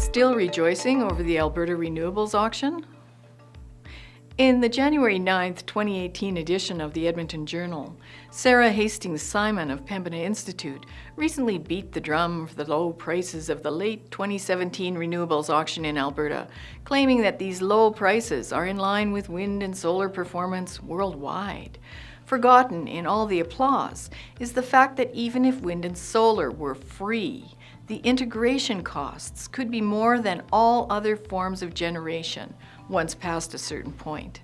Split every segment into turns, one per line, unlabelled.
Still rejoicing over the Alberta Renewables auction? In the January 9, 2018 edition of the Edmonton Journal, Sarah Hastings-Simon of Pembina Institute recently beat the drum for the low prices of the late 2017 renewables auction in Alberta, claiming that these low prices are in line with wind and solar performance worldwide. Forgotten in all the applause is the fact that even if wind and solar were free, the integration costs could be more than all other forms of generation once past a certain point.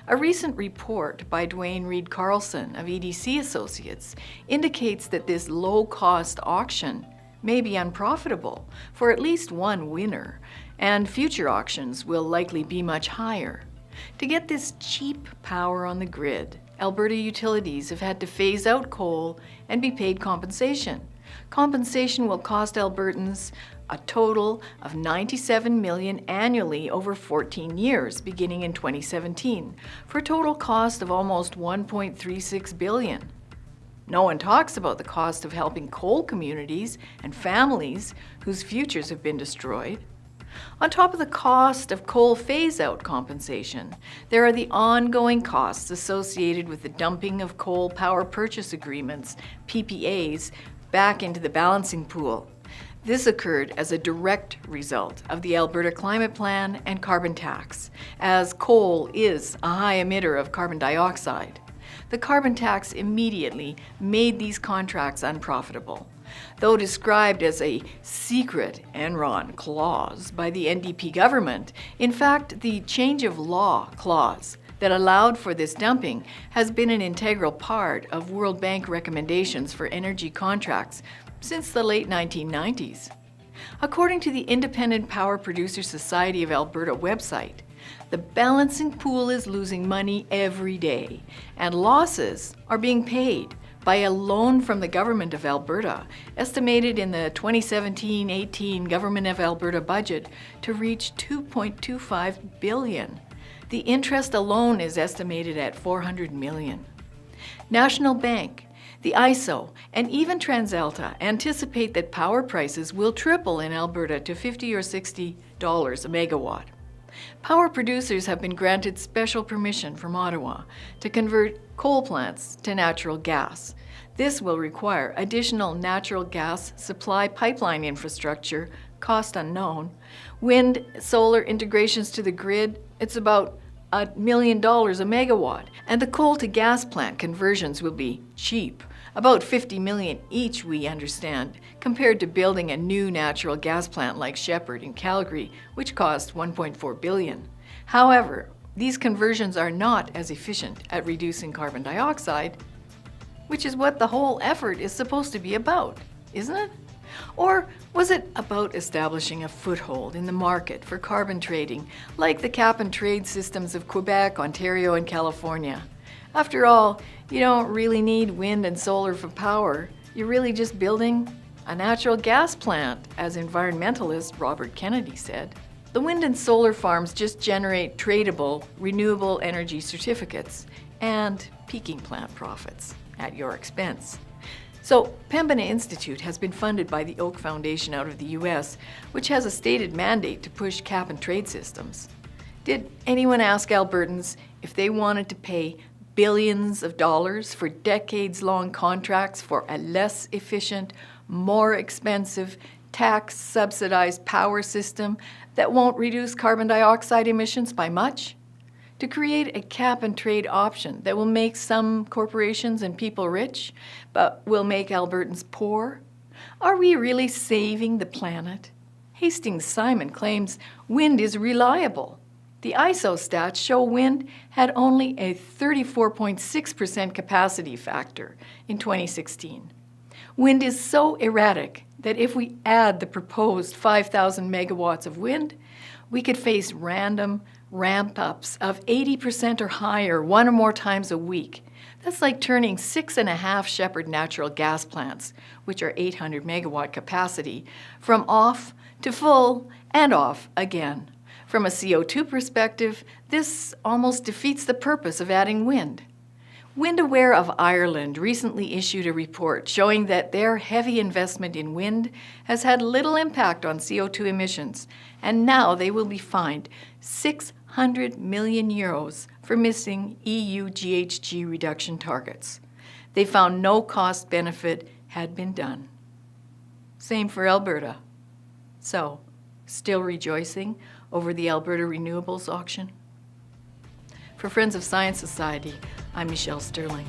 A recent report by Dwayne Reed Carlson of EDC Associates indicates that this low-cost auction may be unprofitable for at least one winner, and future auctions will likely be much higher. To get this cheap power on the grid, Alberta utilities have had to phase out coal and be paid compensation. Compensation will cost Albertans a total of $97 million annually over 14 years, beginning in 2017, for a total cost of almost $1.36 billion. No one talks about the cost of helping coal communities and families whose futures have been destroyed. On top of the cost of coal phase-out compensation, there are the ongoing costs associated with the dumping of coal power purchase agreements, PPAs, back into the balancing pool. This occurred as a direct result of the Alberta Climate Plan and carbon tax, as coal is a high emitter of carbon dioxide. The carbon tax immediately made these contracts unprofitable. Though described as a secret Enron clause by the NDP government, in fact, the change of law clause that allowed for this dumping has been an integral part of World Bank recommendations for energy contracts since the late 1990s. According to the Independent Power Producers Society of Alberta website, the balancing pool is losing money every day, and losses are being paid by a loan from the Government of Alberta, estimated in the 2017-18 Government of Alberta budget to reach $2.25 billion. The interest alone is estimated at $400 million. National Bank, the ISO, and even TransAlta anticipate that power prices will triple in Alberta to $50 or $60 a megawatt. Power producers have been granted special permission from Ottawa to convert coal plants to natural gas. This will require additional natural gas supply pipeline infrastructure, cost unknown. Wind, solar integrations to the grid, it's about $1 million a megawatt. And the coal to gas plant conversions will be cheap, about $50 million each, we understand, compared to building a new natural gas plant like Shepard in Calgary, which cost $1.4 billion. However, these conversions are not as efficient at reducing carbon dioxide, which is what the whole effort is supposed to be about, isn't it? Or was it about establishing a foothold in the market for carbon trading, like the cap-and-trade systems of Quebec, Ontario, and California? After all, you don't really need wind and solar for power. You're really just building a natural gas plant, as environmentalist Robert Kennedy said. The wind and solar farms just generate tradable, renewable energy certificates and peaking plant profits at your expense. So, Pembina Institute has been funded by the Oak Foundation out of the US, which has a stated mandate to push cap-and-trade systems. Did anyone ask Albertans if they wanted to pay billions of dollars for decades-long contracts for a less efficient, more expensive, tax-subsidized power system that won't reduce carbon dioxide emissions by much? To create a cap-and-trade option that will make some corporations and people rich, but will make Albertans poor? Are we really saving the planet? Hastings-Simon claims wind is reliable. The ISO stats show wind had only a 34.6% capacity factor in 2016. Wind is so erratic that if we add the proposed 5,000 megawatts of wind, we could face random ramp-ups of 80% or higher one or more times a week. That's like turning 6.5 Shepard natural gas plants, which are 800 megawatt capacity, from off to full and off again. From a CO2 perspective, this almost defeats the purpose of adding wind. WindAware of Ireland recently issued a report showing that their heavy investment in wind has had little impact on CO2 emissions, and now they will be fined €600 million for missing EU GHG reduction targets. They found no cost benefit had been done. Same for Alberta. So, still rejoicing over the Alberta Renewables auction? For Friends of Science Society, I'm Michelle Stirling.